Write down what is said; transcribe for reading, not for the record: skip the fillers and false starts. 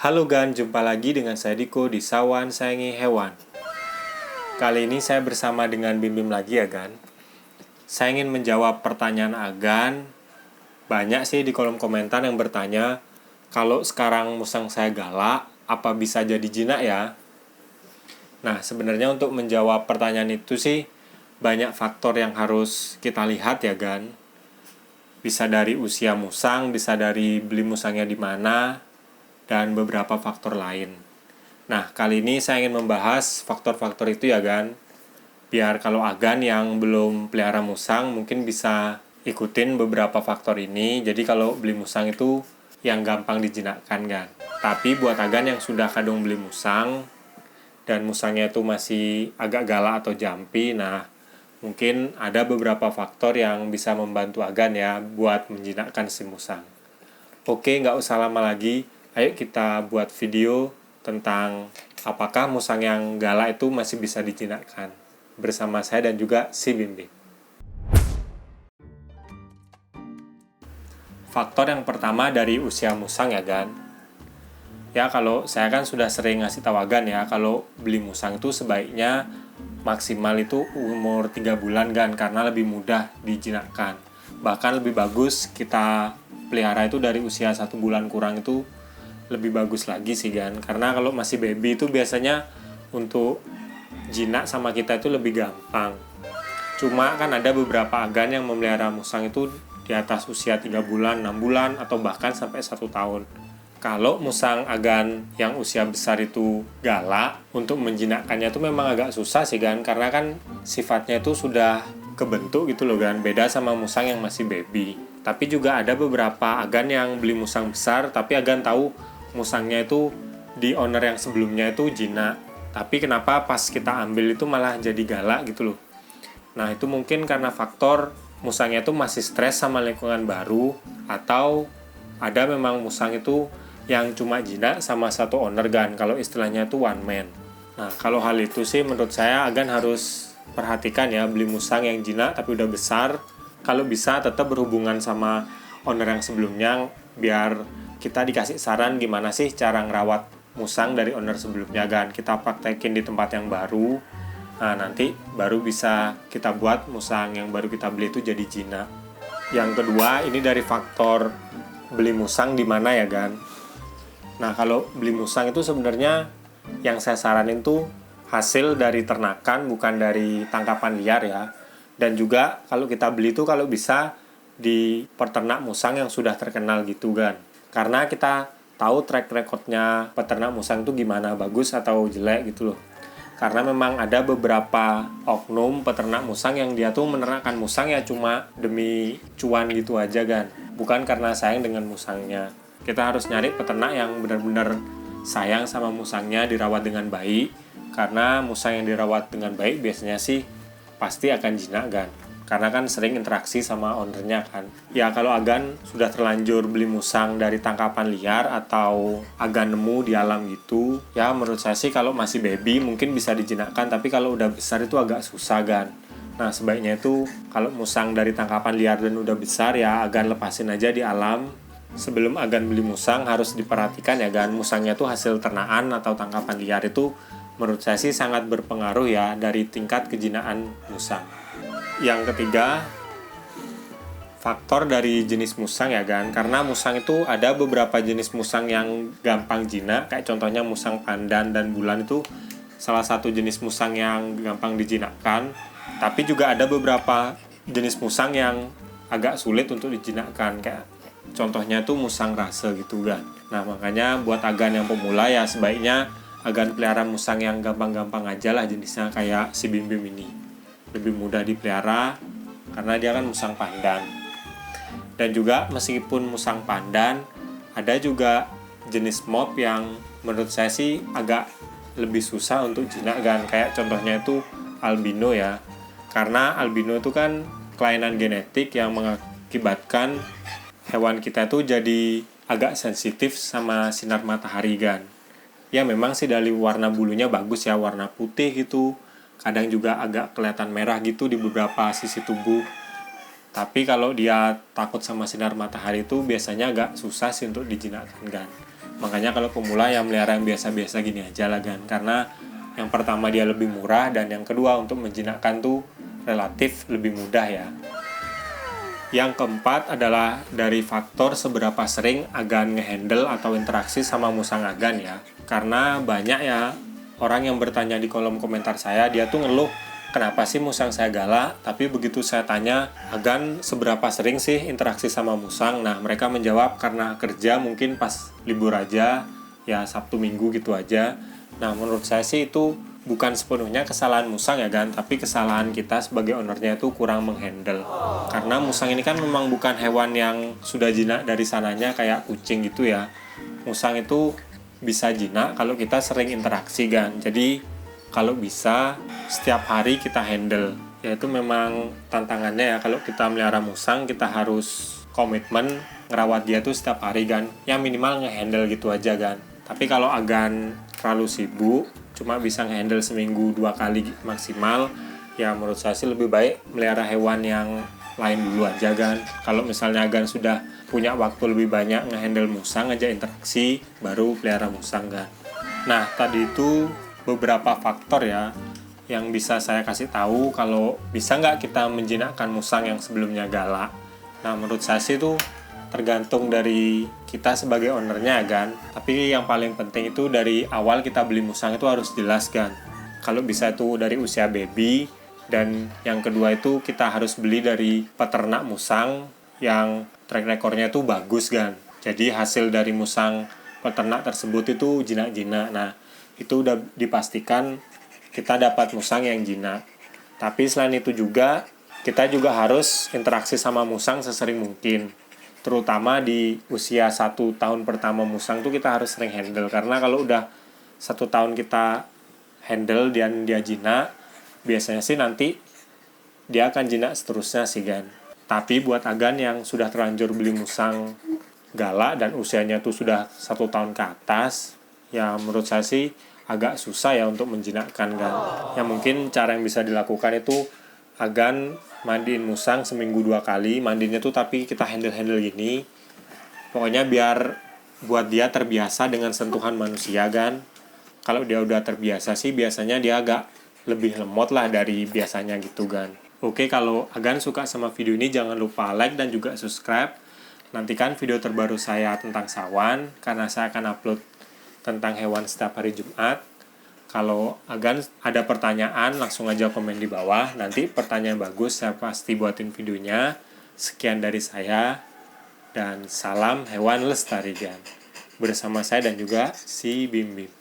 Halo Gan, jumpa lagi dengan saya Diko di Sawan Sayangi Hewan. Kali ini saya bersama dengan Bim Bim lagi ya Gan. Saya ingin menjawab pertanyaan Agan. Banyak sih di kolom komentar yang bertanya, kalau sekarang musang saya galak, apa bisa jadi jinak ya? Nah, sebenarnya untuk menjawab pertanyaan itu sih, banyak faktor yang harus kita lihat ya Gan. Bisa dari usia musang, bisa dari beli musangnya di mana, dan beberapa faktor lain. Nah, kali ini saya ingin membahas faktor-faktor itu ya Gan. Biar kalau Agan yang belum pelihara musang mungkin bisa ikutin beberapa faktor ini. Jadi kalau beli musang itu yang gampang dijinakkan Gan. Tapi buat Agan yang sudah kadung beli musang dan musangnya itu masih agak galak atau jampi, nah mungkin ada beberapa faktor yang bisa membantu Agan ya buat menjinakkan si musang. Oke, nggak usah lama lagi. Ayo kita buat video tentang apakah musang yang galak itu masih bisa dijinakkan. Bersama saya dan juga si Bim Bim. Faktor yang pertama dari usia musang ya Gan. Ya kalau saya kan sudah sering ngasih tahu Agan ya, kalau beli musang itu sebaiknya maksimal itu umur 3 bulan Gan, karena lebih mudah dijinakkan. Bahkan lebih bagus kita pelihara itu dari usia 1 bulan kurang itu lebih bagus lagi sih Gan, karena kalau masih baby itu biasanya untuk jinak sama kita itu lebih gampang. Cuma kan ada beberapa Agan yang memelihara musang itu di atas usia 3 bulan, 6 bulan, atau bahkan sampai 1 tahun. Kalau musang Agan yang usia besar itu galak, untuk menjinakkannya itu memang agak susah sih Gan, karena kan sifatnya itu sudah kebentuk gitu loh Gan, beda sama musang yang masih baby. Tapi juga ada beberapa Agan yang beli musang besar, tapi Agan tahu musangnya itu di owner yang sebelumnya itu jinak, tapi kenapa pas kita ambil itu malah jadi galak gitu loh. Nah itu mungkin karena faktor musangnya itu masih stres sama lingkungan baru, atau ada memang musang itu yang cuma jinak sama satu owner Gan, kalau istilahnya itu one man. Nah kalau hal itu sih menurut saya Agan harus perhatikan ya, beli musang yang jinak tapi udah besar, kalau bisa tetap berhubungan sama owner yang sebelumnya, biar kita dikasih saran gimana sih cara ngerawat musang dari owner sebelumnya Gan. Kita praktekin di tempat yang baru. Nah nanti baru bisa kita buat musang yang baru kita beli itu jadi jinak. Yang kedua ini dari faktor beli musang di mana ya Gan. Nah kalau beli musang itu sebenarnya yang saya saranin tuh hasil dari ternakan, bukan dari tangkapan liar ya. Dan juga kalau kita beli itu kalau bisa di peternak musang yang sudah terkenal gitu Gan. Karena kita tahu track recordnya peternak musang itu gimana, bagus atau jelek gitu loh. Karena memang ada beberapa oknum peternak musang yang dia tuh menernakan musang ya cuma demi cuan gitu aja Gan. Bukan karena sayang dengan musangnya. Kita harus nyari peternak yang benar-benar sayang sama musangnya, dirawat dengan baik. Karena musang yang dirawat dengan baik biasanya sih pasti akan jinak Gan. Karena kan sering interaksi sama ownernya kan. Ya kalau Agan sudah terlanjur beli musang dari tangkapan liar atau Agan nemu di alam gitu, ya menurut saya sih kalau masih baby mungkin bisa dijinakkan, tapi kalau udah besar itu agak susah Gan. Nah sebaiknya itu kalau musang dari tangkapan liar dan udah besar ya Agan lepasin aja di alam. Sebelum Agan beli musang harus diperhatikan ya Gan, musangnya tuh hasil ternakan atau tangkapan liar itu menurut saya sih sangat berpengaruh ya dari tingkat kejinaan musang. Yang ketiga, faktor dari jenis musang ya Gan. Karena musang itu ada beberapa jenis musang yang gampang jinak, kayak contohnya musang pandan dan bulan itu salah satu jenis musang yang gampang dijinakkan. Tapi juga ada beberapa jenis musang yang agak sulit untuk dijinakkan, kayak contohnya itu musang rase gitu Gan. Nah makanya buat Agan yang pemula ya sebaiknya Agan pelihara musang yang gampang-gampang aja lah jenisnya, kayak si Bim Bim ini. Lebih mudah dipelihara karena dia kan musang pandan. Dan juga meskipun musang pandan, ada juga jenis mop yang menurut saya sih agak lebih susah untuk jinak Gan, kayak contohnya itu albino ya. Karena albino itu kan kelainan genetik yang mengakibatkan hewan kita itu jadi agak sensitif sama sinar matahari Gan. Ya memang sih dari warna bulunya bagus ya, warna putih gitu. Kadang juga agak kelihatan merah gitu di beberapa sisi tubuh. Tapi kalau dia takut sama sinar matahari itu biasanya agak susah sih untuk dijinakkan Gan. Makanya kalau pemula yang melihara yang biasa-biasa gini aja lah kan. Karena yang pertama dia lebih murah, dan yang kedua untuk menjinakkan tuh relatif lebih mudah ya. Yang keempat adalah dari faktor seberapa sering agan ngehandle atau interaksi sama musang agan ya. Karena banyak ya orang yang bertanya di kolom komentar saya, dia tuh ngeluh, kenapa sih musang saya galak, tapi begitu saya tanya, agan seberapa sering sih interaksi sama musang? Nah, mereka menjawab karena kerja mungkin pas libur aja, ya Sabtu Minggu gitu aja. Nah, menurut saya sih itu bukan sepenuhnya kesalahan musang ya kan, tapi kesalahan kita sebagai ownernya itu kurang menghandle. Karena musang ini kan memang bukan hewan yang sudah jinak dari sananya kayak kucing gitu ya. Musang itu bisa jinak kalau kita sering interaksi kan. Jadi kalau bisa setiap hari kita handle. Ya itu memang tantangannya ya, kalau kita melihara musang kita harus komitmen ngerawat dia tuh setiap hari kan. Ya minimal ngehandle gitu aja kan. Tapi kalau agan terlalu sibuk, cuma bisa ngehandle seminggu 2 kali maksimal, ya menurut saya sih lebih baik melihara hewan yang lain dulu aja kan. Kalau misalnya agan sudah punya waktu lebih banyak ngehandle musang, aja interaksi, baru pelihara musang kan. Nah, tadi itu beberapa faktor ya yang bisa saya kasih tahu kalau bisa nggak kita menjinakkan musang yang sebelumnya galak. Nah, menurut saya sih itu tergantung dari kita sebagai ownernya kan. Tapi yang paling penting itu dari awal kita beli musang itu harus jelas kan. Kalau bisa itu dari usia baby, dan yang kedua itu kita harus beli dari peternak musang yang track recordnya itu bagus kan. Jadi hasil dari musang peternak tersebut itu jinak-jinak. Nah, itu udah dipastikan kita dapat musang yang jinak. Tapi selain itu juga kita juga harus interaksi sama musang sesering mungkin. Terutama di usia 1 tahun pertama musang tuh kita harus sering handle. Karena kalau udah 1 tahun kita handle dan dia jinak, biasanya sih nanti dia akan jinak seterusnya sih kan. Tapi buat agan yang sudah terlanjur beli musang galak dan usianya tuh sudah 1 tahun ke atas, ya menurut saya sih agak susah ya untuk menjinakkan kan. Ya mungkin cara yang bisa dilakukan itu agan mandiin musang seminggu 2 kali, mandinya tuh tapi kita handle gini. Pokoknya biar buat dia terbiasa dengan sentuhan manusia kan. Kalau dia udah terbiasa sih biasanya dia agak lebih lemot lah dari biasanya gitu kan. Oke, kalau agan suka sama video ini jangan lupa like dan juga subscribe. Nantikan video terbaru saya tentang sawan, karena saya akan upload tentang hewan setiap hari Jumat. Kalau agan ada pertanyaan langsung aja komen di bawah. Nanti pertanyaan bagus saya pasti buatin videonya. Sekian dari saya, dan salam hewan lestari gan. Bersama saya dan juga si Bim Bim.